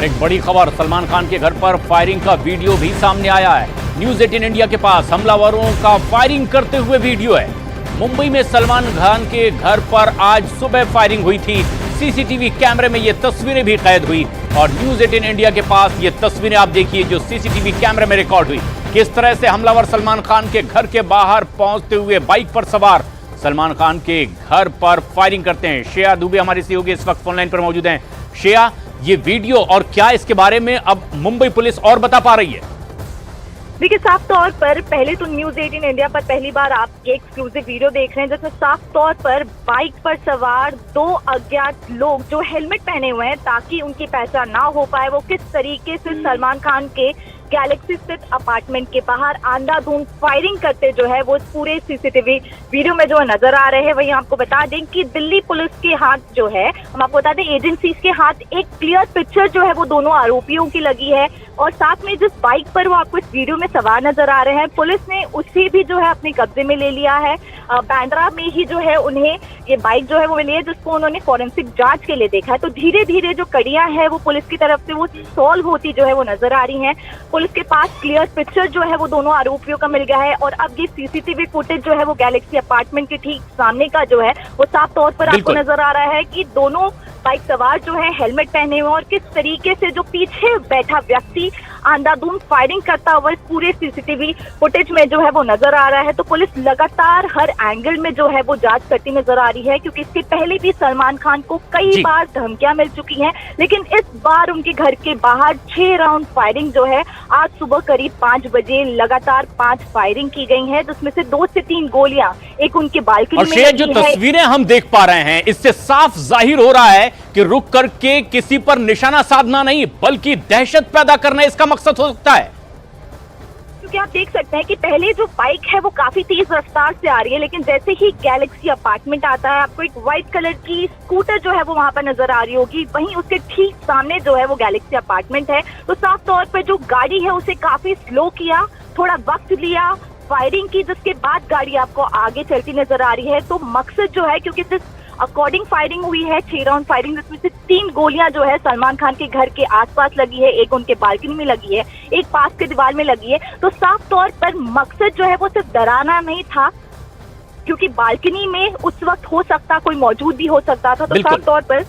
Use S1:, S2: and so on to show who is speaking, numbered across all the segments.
S1: एक बड़ी खबर, सलमान खान के घर पर फायरिंग का वीडियो भी सामने आया है। न्यूज 18 इंडिया के पास हमलावरों का फायरिंग करते हुए वीडियो है। मुंबई में सलमान खान के घर पर आज सुबह फायरिंग हुई थी। सीसीटीवी कैमरे में ये तस्वीरें भी कैद हुई और न्यूज 18 इंडिया के पास ये तस्वीरें आप देखिए जो सीसीटीवी कैमरे में रिकॉर्ड हुई। किस तरह से हमलावर सलमान खान के घर के बाहर पहुंचते हुए बाइक पर सवार सलमान खान के घर पर फायरिंग करते हैं। श्रेया दुबे हमारी सहयोगी इस वक्त फोनलाइन पर मौजूद हैं। श्रेया, ये वीडियो और क्या इसके बारे में अब मुंबई पुलिस और बता पा रही है?
S2: देखिए, साफ तौर पर पहले तो न्यूज 18 इंडिया पर पहली बार आप ये एक्सक्लूसिव वीडियो देख रहे हैं जिसमें साफ तौर पर बाइक पर सवार दो अज्ञात लोग जो हेलमेट पहने हुए हैं ताकि उनकी पहचान ना हो पाए, वो किस तरीके से सलमान खान के गैलेक्सी स्थित अपार्टमेंट के बाहर अंधाधुंध फायरिंग करते जो है वो पूरे सीसीटीवी वीडियो में जो नजर आ रहे हैं। वहीं आपको बता दें कि दिल्ली पुलिस के हाथ जो है, हम आपको बता दें एजेंसीज के हाथ एक क्लियर पिक्चर जो है वो दोनों आरोपियों की लगी है और साथ में जिस बाइक पर वो आपको इस वीडियो में सवार नजर आ रहे हैं, पुलिस ने उसे भी जो है अपने कब्जे में ले लिया है। बांद्रा में ही जो है उन्हें ये बाइक जो है वो मिली है जिसको उन्होंने फॉरेंसिक जांच के लिए देखा है। तो धीरे धीरे जो कड़ियां हैं वो पुलिस की तरफ से वो सॉल्व होती जो है वो नजर आ रही हैं। पुलिस के पास क्लियर पिक्चर जो है वो दोनों आरोपियों का मिल गया है और अब ये सीसीटीवी फुटेज जो है वो गैलेक्सी अपार्टमेंट के ठीक सामने का जो है वो साफ तौर पर आपको नजर आ रहा है कि दोनों बाइक सवार जो है हेलमेट पहने हुए और किस तरीके से जो पीछे बैठा व्यक्ति अंधाधुंध फायरिंग करता हुआ इस पूरे सीसीटीवी फुटेज में जो है वो नजर आ रहा है। तो पुलिस लगातार हर एंगल में जो है वो जांच करती नजर आ रही है क्योंकि इसके पहले भी सलमान खान को कई बार धमकियां मिल चुकी हैं, लेकिन इस बार उनके घर के बाहर 6 राउंड फायरिंग जो है आज सुबह करीब 5 बजे लगातार 5 फायरिंग की गई है जिसमें से 2 से 3 गोलियां एक उनके बालकनी में लगी
S1: जो तस्वीरें हम देख पा रहे हैं इससे साफ जाहिर हो रहा है कि रुक करके किसी पर निशाना साधना नहीं बल्कि दहशत पैदा करना इसका मकसद हो सकता है।
S2: क्योंकि आप देख सकते हैं कि पहले जो बाइक है वो काफी तेज रफ्तार से आ रही है, लेकिन जैसे ही गैलेक्सी अपार्टमेंट आता है आपको एक व्हाइट कलर की स्कूटर जो है वो वहां पर नजर आ रही होगी। वहीं उसके ठीक सामने जो है वो गैलेक्सी अपार्टमेंट है। तो साफ तौर पर जो गाड़ी है उसे काफी स्लो किया, थोड़ा वक्त लिया, फायरिंग की, जिसके बाद गाड़ी आपको आगे चलती नजर आ रही है। तो मकसद जो है, क्योंकि जिस अकॉर्डिंग फायरिंग हुई है 6 राउंड फायरिंग जिसमें से 3 गोलियां जो है सलमान खान के घर के आसपास लगी है, एक उनके बालकनी में लगी है, एक पास के दीवार में लगी है। तो साफ तौर पर मकसद जो है वो सिर्फ डराना नहीं था क्योंकि बालकनी में उस वक्त हो सकता कोई मौजूद भी हो सकता था। तो साफ तौर पर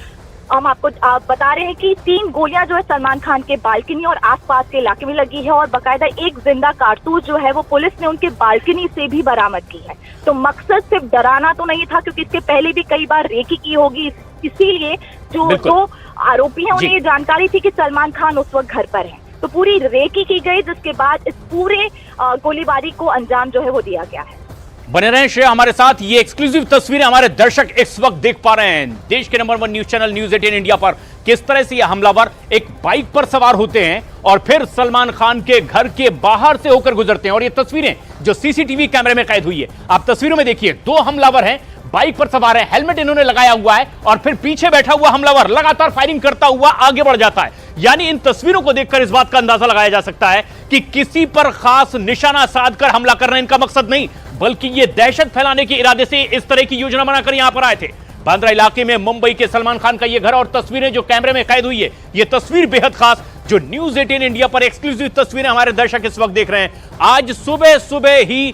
S2: हम आपको बता रहे हैं कि 3 गोलियां जो है सलमान खान के बालकनी और आसपास के इलाके में लगी है और बाकायदा एक जिंदा कारतूस जो है वो पुलिस ने उनके बालकनी से भी बरामद की है। तो मकसद सिर्फ डराना तो नहीं था क्योंकि इसके पहले भी कई बार रेकी की होगी, इसीलिए जो आरोपी हैं उन्हें ये जानकारी थी कि सलमान खान उस वक्त घर पर है। तो पूरी रेकी की गई जिसके बाद इस पूरे गोलीबारी को अंजाम जो है वो दिया गया है।
S1: बने रहें श्रेया हमारे साथ। ये एक्सक्लूसिव तस्वीरें हमारे दर्शक इस वक्त देख पा रहे हैं देश के number 1 news channel news 18 India पर किस तरह से ये हमलावर एक बाइक पर सवार होते हैं और फिर सलमान खान के घर के बाहर से होकर गुजरते हैं। और ये तस्वीरें जो सीसीटीवी कैमरे में कैद हुई है, आप तस्वीरों में देखिए 2 हमलावर हैं, बाइक पर सवार है, हेलमेट इन्होंने लगाया हुआ है और फिर पीछे बैठा हुआ हमलावर लगातार फायरिंग करता हुआ आगे बढ़ जाता है। यानी इन तस्वीरों को देखकर इस बात का अंदाजा लगाया जा सकता है कि किसी पर खास निशाना साधकर हमला करना इनका मकसद नहीं बल्कि ये दहशत फैलाने के इरादे से इस तरह की योजना बनाकर यहां पर आए थे। बांद्रा इलाके में मुंबई के सलमान खान का ये घर और तस्वीरें जो कैमरे में कैद हुई है, ये तस्वीर बेहद खास जो न्यूज 18 इंडिया पर एक्सक्लूसिव तस्वीरें हमारे दर्शक इस वक्त देख रहे हैं। आज सुबह सुबह ही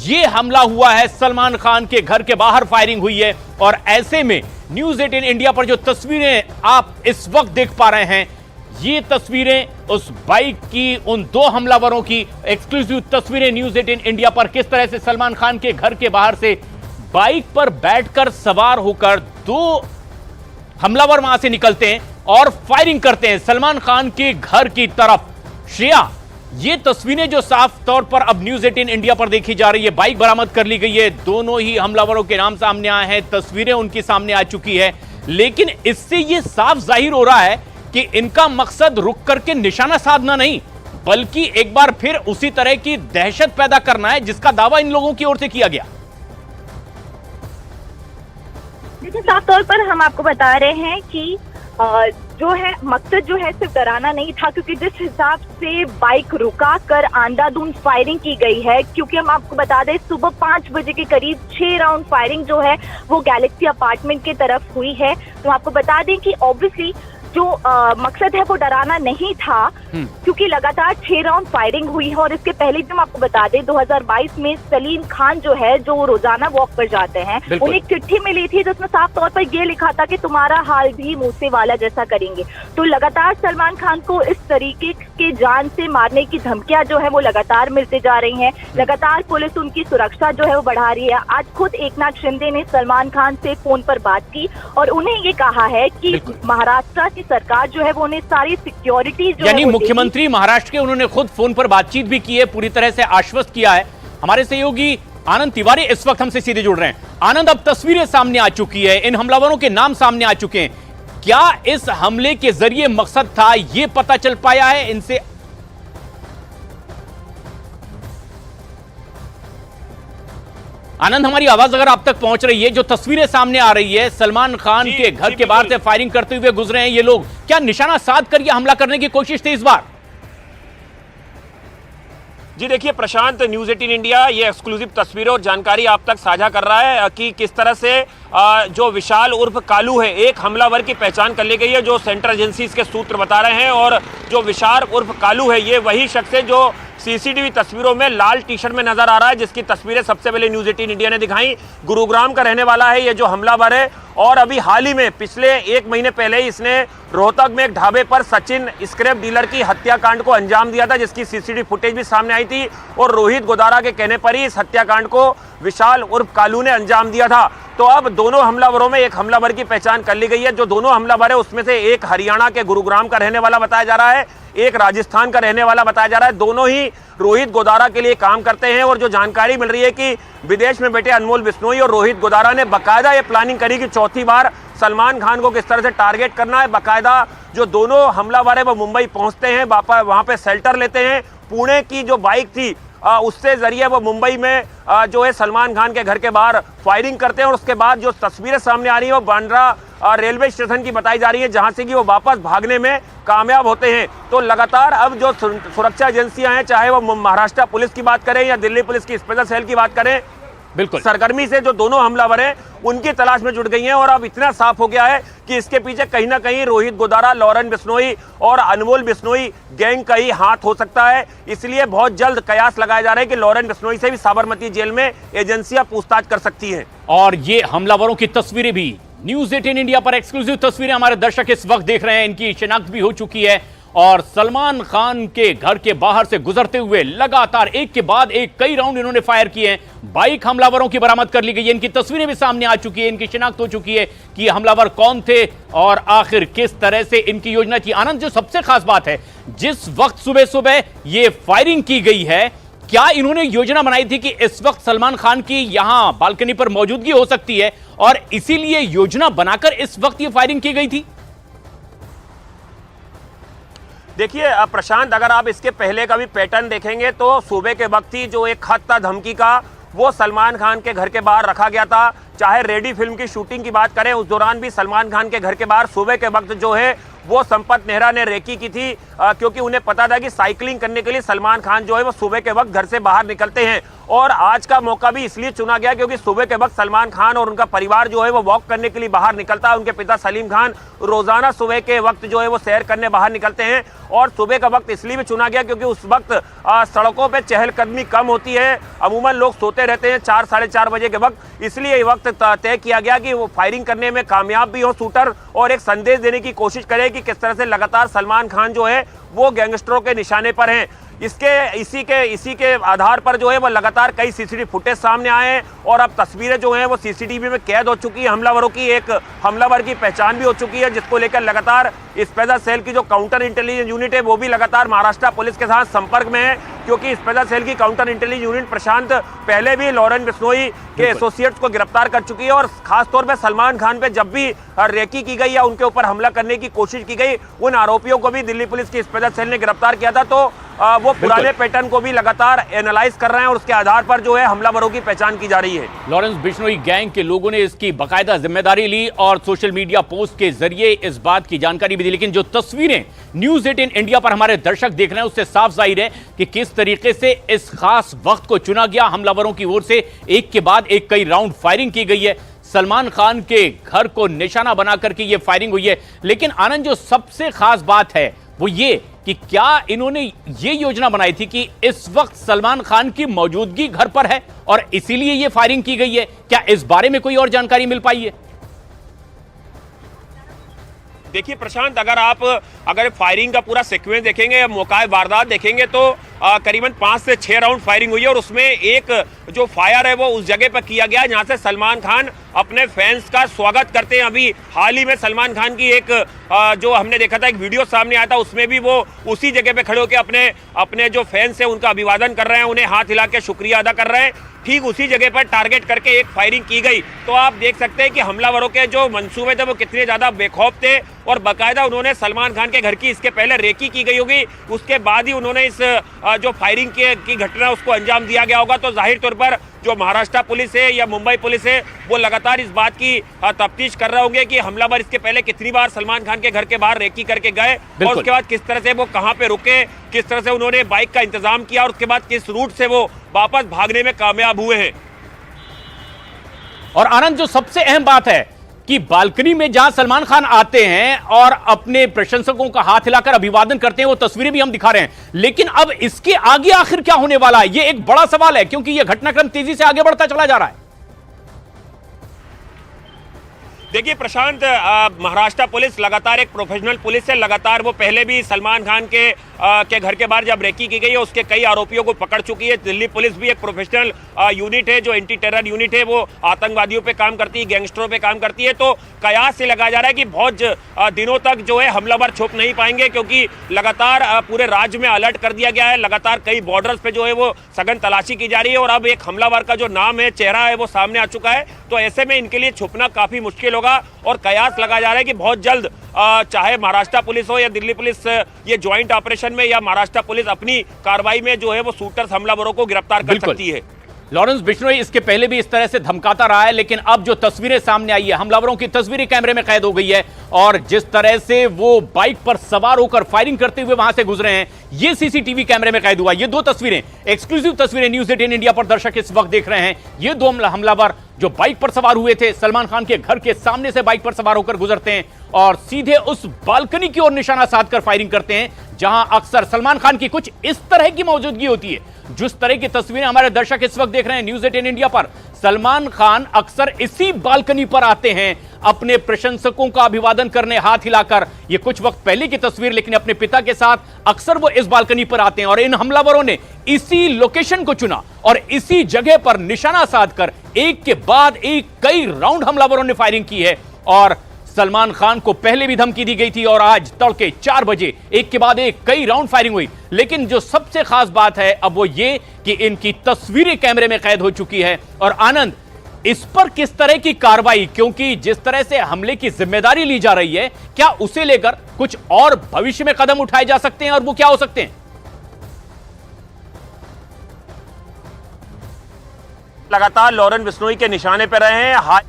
S1: ये हमला हुआ है, सलमान खान के घर के बाहर फायरिंग हुई है और ऐसे में न्यूज 18 इंडिया पर जो तस्वीरें आप इस वक्त देख पा रहे हैं, ये तस्वीरें उस बाइक की, उन 2 हमलावरों की एक्सक्लूसिव तस्वीरें न्यूज 18 इंडिया पर किस तरह से सलमान खान के घर के बाहर से बाइक पर बैठकर सवार होकर 2 हमलावर वहां से निकलते हैं और फायरिंग करते हैं सलमान खान के घर की तरफ। श्रेया, ये तस्वीरें जो साफ तौर पर अब न्यूज 18 इंडिया पर देखी जा रही है, बाइक बरामद कर ली गई है, दोनों ही हमलावरों के नाम सामने आए हैं, तस्वीरें उनकी सामने आ चुकी है, लेकिन इससे ये साफ जाहिर हो रहा है कि इनका मकसद रुक करके निशाना साधना नहीं बल्कि एक बार फिर उसी तरह की दहशत पैदा करना है जिसका दावा इन लोगों की ओर से किया गया।
S2: देखिए, साफ तौर पर हम आपको बता रहे हैं कि जो है मकसद जो है सिर्फ डराना नहीं था क्योंकि जिस हिसाब से बाइक रुका कर अंधाधुंध फायरिंग की गई है, क्योंकि हम आपको बता दें सुबह 5 बजे के करीब 6 राउंड फायरिंग जो है वो गैलेक्सी अपार्टमेंट की तरफ हुई है। तो आपको बता दें कि ऑब्वियसली जो मकसद है वो डराना नहीं था, क्योंकि लगातार 6 राउंड फायरिंग हुई है। और इसके पहले भी हम आपको बता दें 2022 में सलीम खान जो है, जो रोजाना वॉक पर जाते हैं, उन्हें एक चिट्ठी मिली थी जिसमें साफ तौर पर ये लिखा था कि तुम्हारा हाल भी मूसे वाला जैसा करेंगे। तो लगातार सलमान खान को इस तरीके के जान से मारने की धमकियां जो है वो लगातार मिलते जा रही हैं। लगातार पुलिस उनकी सुरक्षा जो है वो बढ़ा रही है। आज खुद एकनाथ शिंदे ने सलमान खान से फोन पर बात की और उन्हें ये कहा है कि महाराष्ट्र की सरकार जो है वो उन्हें सारी सिक्योरिटी जो
S1: यानी मुख्यमंत्री महाराष्ट्र के उन्होंने खुद फोन पर बातचीत भी की है, पूरी तरह से आश्वस्त किया है। हमारे सहयोगी आनंद तिवारी इस वक्त हमसे सीधे जुड़ रहे हैं। आनंद, अब तस्वीरें सामने आ चुकी है, इन हमलावरों के नाम सामने आ चुके हैं। क्या इस हमले के जरिए मकसद था यह पता चल पाया है इनसे? आनंद, हमारी आवाज अगर आप तक पहुंच रही है, जो तस्वीरें सामने आ रही है, सलमान खान के घर के बाहर से फायरिंग करते हुए गुजरे हैं ये लोग, क्या निशाना साध कर यह हमला करने की कोशिश थी इस बार?
S3: जी देखिए प्रशांत, न्यूज़ 18 इंडिया ये एक्सक्लूसिव तस्वीरें और जानकारी आप तक साझा कर रहा है कि किस तरह से जो विशाल उर्फ कालू है, एक हमलावर की पहचान कर ली गई है, जो सेंट्रल एजेंसीज के सूत्र बता रहे हैं। और जो विशाल उर्फ कालू है, ये वही शख्स है जो सीसीटीवी तस्वीरों में लाल टी शर्ट में नजर आ रहा है, जिसकी तस्वीरें सबसे पहले न्यूज़ 18 इंडिया ने दिखाई। गुरुग्राम का रहने वाला है ये जो हमलावर है, और अभी हाल ही में पिछले 1 महीने पहले ही इसने रोहतक में एक ढाबे पर सचिन स्क्रैप डीलर की हत्याकांड को अंजाम दिया था, जिसकी सीसीटीवी फुटेज भी सामने आई थी। और रोहित गोदारा के कहने पर ही इस हत्याकांड को विशाल उर्फ कालू ने अंजाम दिया था। तो अब दोनों हमलावरों में एक हमलावर की पहचान कर ली गई है। जो दोनों हमलावर है उसमें से एक हरियाणा के गुरुग्राम का रहने वाला बताया जा रहा है, एक राजस्थान का रहने वाला बताया जा रहा है। दोनों ही रोहित गोदारा के लिए काम करते हैं। और जो जानकारी मिल रही है कि विदेश में बैठे अनमोल बिश्नोई और रोहित गोदारा ने बाकायदा ये प्लानिंग करी कि चौथी बार सलमान खान को किस तरह से टारगेट करना है। बाकायदा जो दोनों हमलावर है वो मुंबई पहुंचते हैं, वहां पे शेल्टर लेते हैं। पुणे की जो बाइक थी उससे जरिए वो मुंबई में जो है सलमान खान के घर के बाहर फायरिंग करते हैं। और उसके बाद जो तस्वीरें सामने आ रही है वो बांद्रा रेलवे स्टेशन की बताई जा रही है, जहां से कि वो वापस भागने में कामयाब होते हैं। तो लगातार अब जो सुरक्षा एजेंसियां हैं, चाहे वो महाराष्ट्र पुलिस की बात करें या दिल्ली पुलिस की स्पेशल सेल की बात करें,
S1: बिल्कुल
S3: सरगर्मी से जो दोनों हमलावर हैं उनकी तलाश में जुट गई हैं। और अब इतना साफ हो गया है कि इसके पीछे कहीं ना कहीं रोहित गोदारा, लॉरेन बिश्नोई और अनमोल बिश्नोई गैंग का ही हाथ हो सकता है। इसलिए बहुत जल्द कयास लगाए जा रहे हैं कि लॉरेन बिश्नोई से भी साबरमती जेल में एजेंसियां पूछताछ कर सकती हैं।
S1: और ये हमलावरों की तस्वीरें भी न्यूज़ 18 इंडिया पर एक्सक्लूसिव तस्वीरें हमारे दर्शक इस वक्त देख रहे हैं, इनकी शिनाख्त भी हो चुकी है। और सलमान खान के घर के बाहर से गुजरते हुए लगातार एक के बाद एक कई राउंड इन्होंने फायर किए हैं। बाइक हमलावरों की बरामद कर ली गई है, इनकी तस्वीरें भी सामने आ चुकी है, इनकी शिनाख्त हो चुकी है कि ये हमलावर कौन थे और आखिर किस तरह से इनकी योजना थी। आनंद, जो सबसे खास बात है, जिस वक्त सुबह सुबह ये फायरिंग की गई है, क्या इन्होंने योजना बनाई थी कि इस वक्त सलमान खान की यहां बालकनी पर मौजूदगी हो सकती है और इसीलिए योजना बनाकर इस वक्त ये फायरिंग की गई थी?
S3: देखिए प्रशांत, अगर आप इसके पहले का भी पैटर्न देखेंगे तो सुबह के वक्त ही जो एक खत था धमकी का, वो सलमान खान के घर के बाहर रखा गया था। चाहे रेडी फिल्म की शूटिंग की बात करें, उस दौरान भी सलमान खान के घर के बाहर सुबह के वक्त जो है वो संपत नेहरा ने रेकी की थी, क्योंकि उन्हें पता था कि साइकिलिंग करने के लिए सलमान खान जो है वो सुबह के वक्त घर से बाहर निकलते हैं। और आज का मौका भी इसलिए चुना गया क्योंकि सुबह के वक्त सलमान खान और उनका परिवार जो है वो वॉक करने के लिए बाहर निकलता है। उनके पिता सलीम खान रोजाना सुबह के वक्त जो है वो सैर करने बाहर निकलते हैं। और सुबह का वक्त इसलिए भी चुना गया क्योंकि उस वक्त सड़कों पे चहलकदमी कम होती है, अमूमन लोग सोते रहते हैं 4 साढ़े 4 बजे के वक्त। इसलिए ये वक्त तय किया गया कि वो फायरिंग करने में कामयाब भी हो शूटर और एक संदेश देने की कोशिश करे कि किस तरह से लगातार सलमान खान जो है वो गैंगस्टरों के निशाने पर हैं। इसी के आधार पर जो है वो लगातार कई सीसीटीवी फुटेज सामने आए हैं और अब तस्वीरें जो हैं वो सीसीटीवी में कैद हो चुकी है। हमलावरों की एक हमलावर की पहचान भी हो चुकी है, जिसको लेकर लगातार स्पेशल सेल की जो काउंटर इंटेलिजेंस यूनिट है वो भी लगातार महाराष्ट्र पुलिस के साथ संपर्क में है, क्योंकि स्पेशल सेल की काउंटर इंटेलिजेंस यूनिट प्रशांत पहले भी लॉरेन बिश्नोई के एसोसिएट्स को गिरफ्तार कर चुकी है। और खासतौर पर सलमान खान पे जब भी रेकी की गई या उनके ऊपर हमला करने की कोशिश की गई, उन आरोपियों को भी दिल्ली पुलिस की स्पेशल सेल ने गिरफ्तार किया था। तो वो पुराने पैटर्न को भी लगातार एनालाइज कर रहे हैं और उसके आधार पर जो है हमलावरों की पहचान की जा रही है।
S1: लॉरेंस बिश्नोई गैंग के लोगों ने इसकी बाकायदा जिम्मेदारी ली और सोशल मीडिया पोस्ट के जरिए इस बात की जानकारी भी दी। लेकिन जो तस्वीरें न्यूज़ 18 इंडिया पर हमारे दर्शक देख रहे हैं उससे साफ जाहिर है कि किस तरीके से इस खास वक्त को चुना गया। हमलावरों की ओर से एक के बाद एक कई राउंड फायरिंग की गई है। सलमान खान के घर को निशाना बना करके ये फायरिंग हुई है। लेकिन आनंद, जो सबसे खास बात है वो ये कि क्या इन्होंने ये योजना बनाई थी कि इस वक्त सलमान खान की मौजूदगी घर पर है और इसीलिए ये फायरिंग की गई है? क्या इस बारे में कोई और जानकारी मिल पाई है?
S3: देखिए प्रशांत, अगर फायरिंग का पूरा सीक्वेंस देखेंगे, मौका वारदात देखेंगे तो करीबन 5 से 6 राउंड फायरिंग हुई है और उसमें एक जो फायर है वो उस जगह पर किया गया जहां से सलमान खान अपने फैंस का स्वागत करते हैं। अभी हाल ही में सलमान खान की एक जो हमने देखा था, एक वीडियो सामने आया था, उसमें भी वो उसी जगह पे खड़े होकर अपने जो फैंस हैं उनका अभिवादन कर रहे हैं, उन्हें हाथ हिला के शुक्रिया अदा कर रहे हैं। ठीक उसी जगह पर टारगेट करके एक फायरिंग की गई। तो आप देख सकते हैं कि हमलावरों के जो मंसूबे थे वो कितने ज्यादा बेखौफ थे और बाकायदा उन्होंने सलमान खान के घर की इसके पहले रेकी की गई होगी, उसके बाद ही उन्होंने इस जो फायरिंग की घटना उसको अंजाम दिया गया होगा। तो जाहिर तौर पर जो महाराष्ट्र पुलिस है या मुंबई पुलिस है वो लगातार इस बात की तफ्तीश कर रहे होंगे कि हमलावर इसके पहले कितनी बार सलमान खान के घर के बाहर रेकी करके गए और उसके बाद किस तरह से वो कहां पे रुके, किस तरह से उन्होंने बाइक का इंतजाम किया और उसके बाद किस रूट से वो वापस भागने में कामयाब हुए हैं।
S1: और आनंद, जो सबसे अहम बात है कि बालकनी में जहां सलमान खान आते हैं और अपने प्रशंसकों का हाथ हिलाकर अभिवादन करते हैं, वो तस्वीरें भी हम दिखा रहे हैं। लेकिन अब इसके आगे आखिर क्या होने वाला है, ये एक बड़ा सवाल है, क्योंकि यह घटनाक्रम तेजी से आगे बढ़ता चला जा रहा है।
S3: देखिए प्रशांत, महाराष्ट्र पुलिस लगातार एक प्रोफेशनल पुलिस है। लगातार वो पहले भी सलमान खान के घर के बाहर जब रेकी की गई है उसके कई आरोपियों को पकड़ चुकी है। दिल्ली पुलिस भी एक प्रोफेशनल यूनिट है, जो एंटी टेरर यूनिट है, वो आतंकवादियों पे काम करती है, गैंगस्टरों पे काम करती है। तो कयास से लगाया जा रहा है कि बहुत दिनों तक जो है हमलावर छुप नहीं पाएंगे, क्योंकि लगातार पूरे राज्य में अलर्ट कर दिया गया है। लगातार कई बॉर्डर्स पे जो है वो सघन तलाशी की जा रही है और अब एक हमलावर का जो नाम है, चेहरा है, वो सामने आ चुका है। तो ऐसे में इनके लिए छुपना काफी मुश्किल होगा और कयास लगाया जा रहा है कि बहुत जल्द चाहे महाराष्ट्र पुलिस हो या दिल्ली पुलिस, ये ज्वाइंट ऑपरेशन में या महाराष्ट्र पुलिस अपनी कार्रवाई में जो है वो शूटर्स हमलावरों को गिरफ्तार कर सकती है।
S1: लॉरेंस बिश्नोई इसके पहले भी इस तरह से धमकाता रहा है, लेकिन अब जो तस्वीरें सामने आई है, हमलावरों की तस्वीरें कैमरे में कैद हो गई है और जिस तरह से वो बाइक पर सवार होकर फायरिंग करते हुए वहां से गुजरे हैं, ये सीसीटीवी कैमरे में कैद हुआ। ये दो तस्वीरें, एक्सक्लूसिव तस्वीरें न्यूज़ 18 इंडिया पर दर्शक इस वक्त देख रहे हैं। ये दो हमलावर जो बाइक पर सवार हुए थे, सलमान खान के घर के सामने से बाइक पर सवार होकर गुजरते हैं और सीधे उस बालकनी की ओर निशाना साधकर फायरिंग करते हैं, जहां अक्सर सलमान खान की कुछ इस तरह की मौजूदगी होती है। जिस तरह की तस्वीरें हमारे दर्शक इस वक्त देख रहे हैं न्यूज़ 18 इंडिया पर, सलमान खान अक्सर इसी बालकनी पर आते हैं अपने प्रशंसकों का अभिवादन करने, हाथ हिलाकर। ये कुछ वक्त पहले की तस्वीर, लेकिन अपने पिता के साथ अक्सर वो इस बालकनी पर आते हैं और इन हमलावरों ने इसी लोकेशन को चुना और इसी जगह पर निशाना साधकर एक के बाद एक कई राउंड हमलावरों ने फायरिंग की है। और सलमान खान को पहले भी धमकी दी गई थी और आज तड़के 4 बजे एक के बाद एक कई राउंड फायरिंग हुई। लेकिन जो सबसे खास बात है अब वो ये कि इनकी तस्वीरें कैमरे में कैद हो चुकी है। और आनंद, इस पर किस तरह की कार्रवाई, क्योंकि जिस तरह से हमले की जिम्मेदारी ली जा रही है, क्या उसे लेकर कुछ और भविष्य में कदम उठाए जा सकते हैं और वो क्या हो सकते हैं?
S3: लगातार लॉरेंस बिश्नोई के निशाने पर रहे हैं,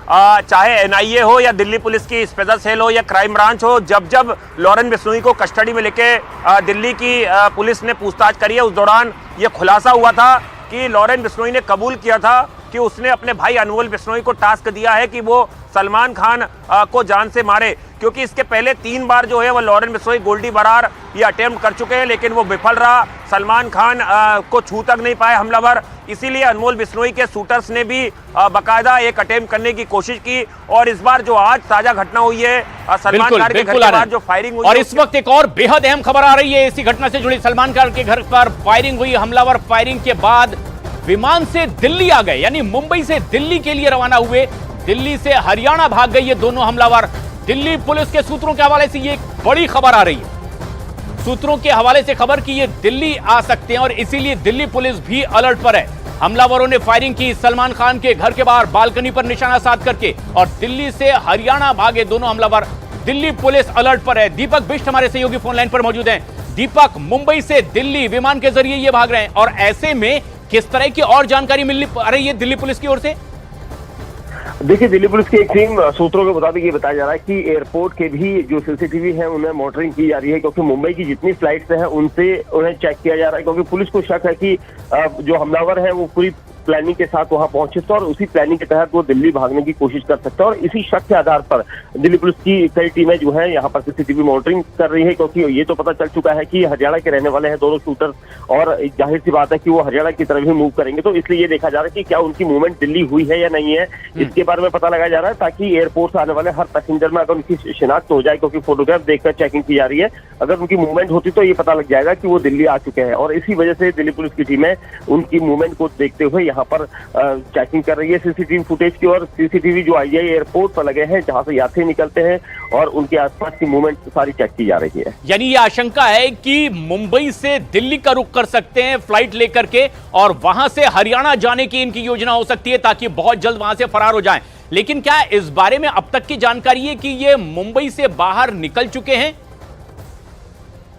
S3: चाहे एनआईए हो या दिल्ली पुलिस की स्पेशल सेल हो या क्राइम ब्रांच हो। जब जब लॉरेंस बिश्नोई को कस्टडी में लेके दिल्ली की पुलिस ने पूछताछ करी है, उस दौरान ये खुलासा हुआ था कि लॉरेंस बिश्नोई ने कबूल किया था कि उसने अपने भाई अनमोल बिश्नोई को टास्क दिया है कि वो सलमान खान को जान से मारे, क्योंकि इसके पहले 3 बार जो है वो लॉरेंस बिश्नोई गोल्डी बरार ये अटेम्प्ट कर चुके हैं, लेकिन वो विफल रहा। सलमान खान को छू तक नहीं पाए हमलावर, इसीलिए अनमोल बिश्नोई के शूटर्स ने भी बाकायदा एक अटेम्प्ट करने की कोशिश की। और इस बार जो आज ताजा घटना हुई है, सलमान खान के घर के बाहर जो फायरिंग हुई,
S1: और इस वक्त एक और बेहद अहम खबर आ रही है इसी घटना से जुड़ी। सलमान खान के घर पर फायरिंग हुई, हमलावर फायरिंग के बाद विमान से दिल्ली आ गए, यानी मुंबई से दिल्ली के लिए रवाना हुए, दिल्ली से हरियाणा भाग गए ये दोनों हमलावर। दिल्ली पुलिस के सूत्रों के हवाले से ये एक बड़ी खबर आ रही है, सूत्रों के हवाले से खबर कि ये दिल्ली आ सकते हैं और इसीलिए दिल्ली पुलिस भी अलर्ट पर है। हमलावरों ने फायरिंग की सलमान खान के घर के बाहर बालकनी पर निशाना साध करके और दिल्ली से हरियाणा भागे दोनों हमलावर। दिल्ली पुलिस अलर्ट पर है। दीपक बिष्ट हमारे सहयोगी फोन लाइन पर मौजूद हैं। दीपक, मुंबई से दिल्ली विमान के जरिए ये भाग रहे हैं और ऐसे में किस तरह की और जानकारी मिल रही है दिल्ली पुलिस की ओर से?
S4: देखिए, दिल्ली पुलिस के एक टीम सूत्रों के मुताबिक ये बताया जा रहा है कि एयरपोर्ट के भी जो सीसीटीवी है उन्हें मॉनिटरिंग की जा रही है, क्योंकि मुंबई की जितनी फ्लाइट्स हैं उनसे उन्हें चेक किया जा रहा है, क्योंकि पुलिस को शक है कि जो हमलावर है वो पूरी प्लानिंग के साथ वहां पहुंचे थे और उसी प्लानिंग के तहत वो दिल्ली भागने की कोशिश कर सकते हैं। और इसी शक के आधार पर दिल्ली पुलिस की कई टीमें जो है यहाँ पर सीसीटीवी मॉनिटरिंग कर रही है, क्योंकि ये तो पता चल चुका है कि हरियाणा के रहने वाले हैं दोनों शूटर, और जाहिर सी बात है कि वो हरियाणा की तरफ ही मूव करेंगे। तो इसलिए ये देखा जा रहा है कि क्या उनकी मूवमेंट दिल्ली हुई है या नहीं है, इसके बारे में पता लगाया जा रहा है, ताकि एयरपोर्ट से आने वाले हर पैसेंजर में अगर उनकी शिनाख्त हो जाए, क्योंकि फोटोग्राफ देखकर चेकिंग की जा रही है, अगर उनकी मूवमेंट होती तो ये पता लग जाएगा कि वो दिल्ली आ चुके हैं। और इसी वजह से दिल्ली पुलिस की टीमें उनकी मूवमेंट को देखते हुए यहाँ पर चेकिंग कर रही है सीसीटीवी फुटेज की। और सीसीटीवी जो आईजीआई एयरपोर्ट पर लगे हैं, जहां से यात्री निकलते हैं, और उनके आसपास की मूवमेंट सारी चेक की जा रही है।
S1: यानी ये आशंका है कि मुंबई से दिल्ली का रुख कर सकते हैं फ्लाइट लेकर के, और वहां से हरियाणा जाने की इनकी योजना हो सकती है ताकि बहुत जल्द वहां से फरार हो जाएं। लेकिन क्या इस बारे में अब तक की जानकारी है कि ये मुंबई से बाहर निकल चुके हैं?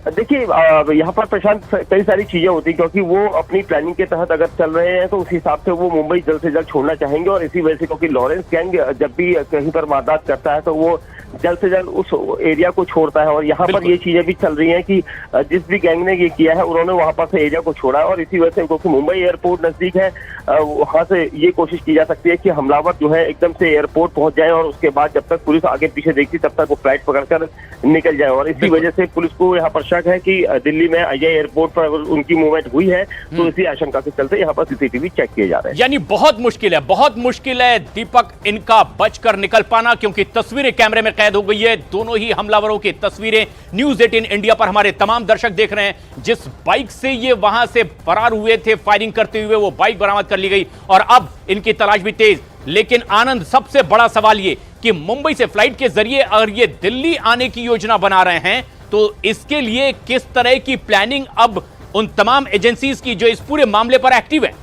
S4: देखिए, यहाँ पर प्रशांत कई सारी चीजें होती हैं, क्योंकि वो अपनी प्लानिंग के तहत अगर चल रहे हैं तो उस हिसाब से वो मुंबई जल्द से जल्द छोड़ना चाहेंगे। और इसी वजह से, क्योंकि लॉरेंस गैंग जब भी कहीं पर वारदात करता है तो वो जल्द से जल्द उस एरिया को छोड़ता है। और यहाँ पर ये चीजें भी चल रही हैं कि जिस भी गैंग ने ये किया है उन्होंने वहां पर से एरिया को छोड़ा है। और इसी वजह से, क्योंकि मुंबई एयरपोर्ट नजदीक है, वहां से ये कोशिश की जा सकती है कि हमलावर जो है एकदम से एयरपोर्ट पहुंच जाए, और उसके बाद जब तक पुलिस आगे पीछे देखती तब तक वो फ्लाइट पकड़कर निकल जाए। और इसी वजह से पुलिस को यहाँ पर शक है कि दिल्ली में आईजीआई एयरपोर्ट पर उनकी मूवमेंट हुई है, तो इसी आशंका के चलते यहाँ पर सीसीटीवी चेक किए जा रहे हैं।
S1: यानी बहुत मुश्किल है दीपक इनका बचकर निकल पाना, क्योंकि तस्वीरें कैमरे में कैद हो गई है। दोनों ही हमलावरों की तस्वीरें न्यूज 18 इंडिया पर हमारे तमाम दर्शक देख रहे हैं। जिस बाइक से ये वहां से फरार हुए थे फायरिंग करते हुए, वो बाइक बरामद कर ली गई और अब इनकी तलाश भी तेज। लेकिन आनंद, सबसे बड़ा सवाल ये कि मुंबई से फ्लाइट के जरिए अगर ये दिल्ली आने की योजना बना रहे हैं तो इसके लिए किस तरह की प्लानिंग अब उन तमाम एजेंसीज की जो इस पूरे मामले पर एक्टिव है?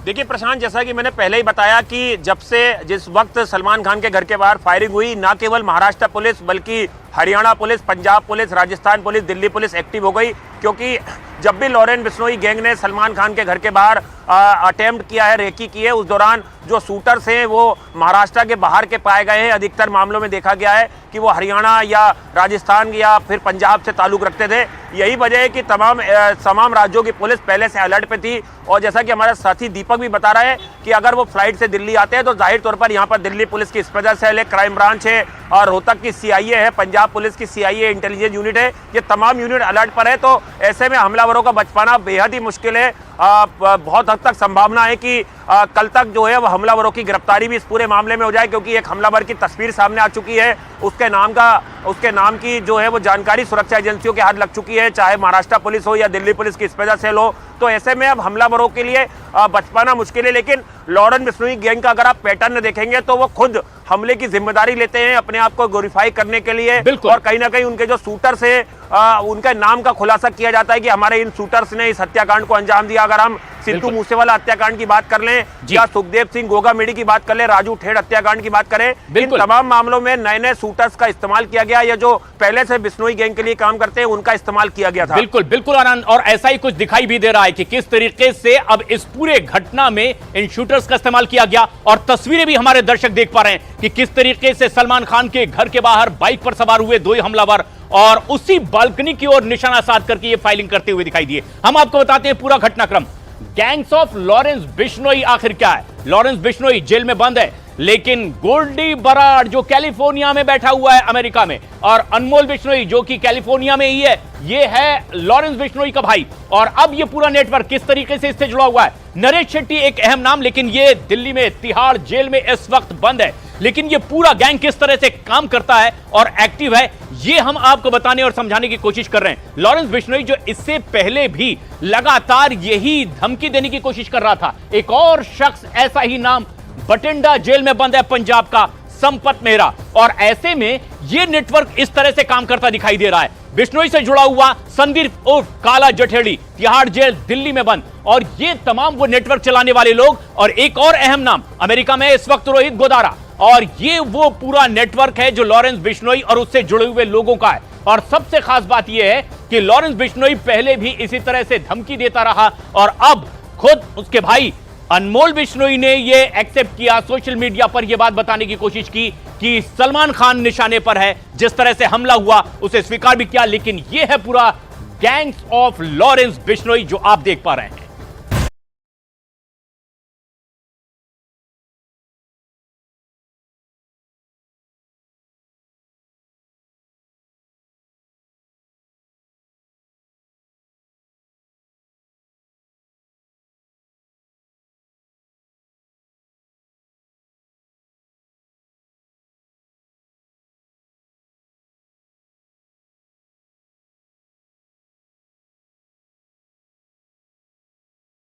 S3: देखिए प्रशांत, जैसा कि मैंने पहले ही बताया कि जब से जिस वक्त सलमान खान के घर के बाहर फायरिंग हुई, ना केवल महाराष्ट्र पुलिस बल्कि Haryana police, Punjab police, Rajasthan police, Delhi police active हो गई। क्योंकि जब भी लॉरेंस बिश्नोई गैंग ने सलमान खान के घर के बाहर अटेम्प्ट किया है, रेकी की है, उस दौरान जो शूटर्स हैं वो महाराष्ट्र के बाहर के पाए गए हैं। अधिकतर मामलों में देखा गया है कि वो हरियाणा या राजस्थान या फिर पंजाब से ताल्लुक रखते थे। यही वजह है कि तमाम राज्यों की पुलिस पहले से अलर्ट पे थी। और जैसा कि हमारा साथी दीपक भी बता रहा है कि अगर वो फ्लाइट से दिल्ली आते हैं तो जाहिर तौर पर यहाँ पर दिल्ली पुलिस की स्पेशल सेल है, क्राइम ब्रांच है, और रोहतक की सीआईए है, पंजाब पुलिस की सीआईए इंटेलिजेंस यूनिट है, ये तमाम यूनिट अलर्ट पर है। तो ऐसे में हमलावरों का बच पाना बेहद ही मुश्किल है। बहुत हद तक संभावना है कि कल तक जो है वह हमलावरों की गिरफ्तारी भी इस पूरे मामले में हो जाए, क्योंकि एक हमलावर की तस्वीर सामने आ चुकी है, उसके नाम की जो है वो जानकारी सुरक्षा एजेंसियों के हाथ लग चुकी है, चाहे महाराष्ट्र पुलिस हो या दिल्ली पुलिस की स्पेशल सेल हो। तो ऐसे में अब हमलावरों के लिए बच पाना मुश्किल है। लेकिन लॉरेंस बिश्नोई गैंग का अगर आप पैटर्न देखेंगे तो वो खुद हमले की जिम्मेदारी लेते हैं अपने आप को ग्लोरीफाई करने के लिए। और कहीं ना कहीं उनके जो शूटर्स है उनके नाम का खुलासा किया जाता है कि हमारे इन शूटर्स ने इस हत्याकांड को अंजाम दिया। अगर हम सिद्धू मूसेवाला हत्याकांड की बात कर लें या सुखदेव सिंह गोगामेडी की बात कर लें, राजू ठेड़ हत्याकांड की बात करें, इन तमाम मामलों में नए नए शूटर्स का इस्तेमाल किया गया, या जो पहले से बिश्नोई गैंग के लिए काम करते हैं उनका इस्तेमाल किया गया था।
S1: बिल्कुल आनंद, और ऐसा ही कुछ दिखाई भी दे रहा है कि किस तरीके से अब इस पूरे घटना में इन शूटर्स का इस्तेमाल किया गया। और तस्वीरें भी हमारे दर्शक देख पा रहे हैं कि किस तरीके से सलमान खान के घर के बाहर बाइक पर सवार हुए दो ही हमलावर और उसी बालकनी की ओर निशाना साध करके ये फायरिंग करते हुए दिखाई दिए। हम आपको बताते हैं पूरा घटनाक्रम। गैंग्स ऑफ लॉरेंस बिश्नोई आखिर क्या है? लॉरेंस बिश्नोई जेल में बंद है, लेकिन गोल्डी बराड़ जो कैलिफोर्निया में बैठा हुआ है अमेरिका में, और अनमोल बिश्नोई जो कि कैलिफोर्निया में ही है, ये है लॉरेंस बिश्नोई का भाई। और अब ये पूरा नेटवर्क किस तरीके से इससे जुड़ा हुआ है? नरेश शेट्टी एक अहम नाम, लेकिन ये दिल्ली में तिहाड़ जेल में इस वक्त बंद है। लेकिन ये पूरा गैंग किस तरह से काम करता है और एक्टिव है, ये हम आपको बताने और समझाने की कोशिश कर रहे हैं। लॉरेंस बिश्नोई जो इससे पहले भी लगातार यही धमकी देने की कोशिश कर रहा था। एक और शख्स ऐसा ही नाम बठिंडा जेल में बंद है, पंजाब का संपत मेहरा। और ऐसे में यह नेटवर्क इस तरह से काम करता दिखाई दे रहा है। बिश्नोई से जुड़ा हुआ संदीप उर्फ काला जठेड़ी तिहाड़ जेल दिल्ली में बंद, और ये तमाम वो नेटवर्क चलाने वाले लोग। और एक और अहम नाम अमेरिका में इस वक्त रोहित गोदारा, और ये वो पूरा नेटवर्क है जो लॉरेंस बिश्नोई और उससे जुड़े हुए लोगों का है। और सबसे खास बात यह है कि लॉरेंस बिश्नोई पहले भी इसी तरह से धमकी देता रहा, और अब खुद उसके भाई अनमोल बिश्नोई ने यह एक्सेप्ट किया, सोशल मीडिया पर यह बात बताने की कोशिश की कि सलमान खान निशाने पर है, जिस तरह से हमला हुआ उसे स्वीकार भी किया। लेकिन यह है पूरा गैंग्स ऑफ लॉरेंस बिश्नोई जो आप देख पा रहे हैं।